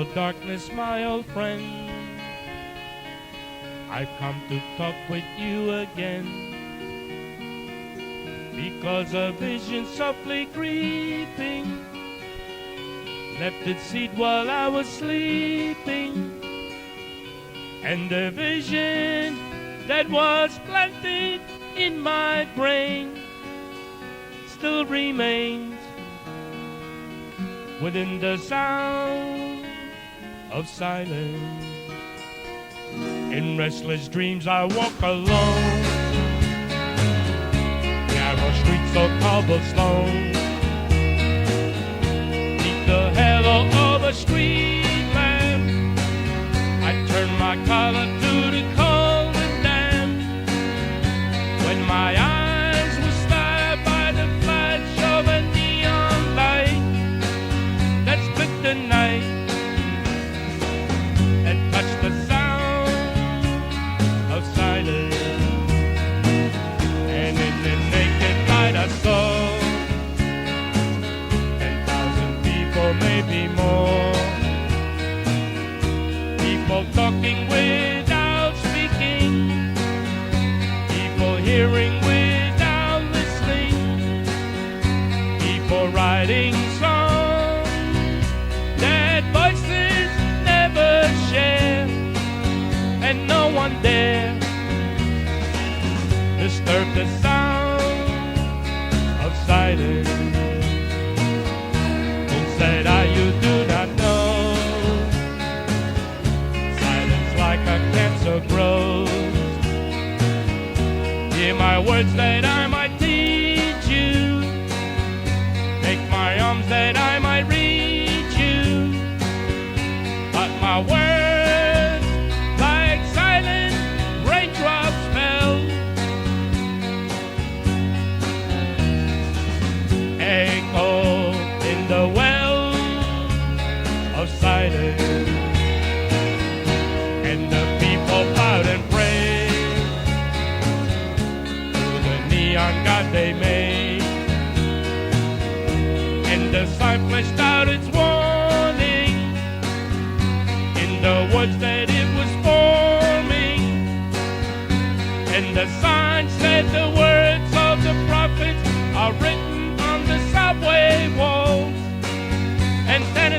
Hello, darkness, my old friend. I've come to talk with you again, because a vision softly creeping left its seed while I was sleeping, and the vision that was planted in my brain still remains within the sound of silence. In restless dreams I walk alone, narrow streets of cobblestone, neath the halo of a street lamp. I turn my collar to the cold and damp, when my eyes were stabbed by the flash of a neon light that split the night and touched the sound of silence. And in the naked light I saw 10,000 people, maybe more, people talking without speaking, people hearing without listening, people writing songs that voices never share, and no one dare disturb the sound of silence. Who said you do not know? Silence like a cancer grows. Hear my words that I might teach you, make my arms that I might reach you, but my words like silent raindrops fell, echo in the well of silence. And the people bowed and prayed to the neon god they made, and the sign fleshed out its warning in the words that it was forming, and the sign said the words of the prophets are written on the subway walls, and then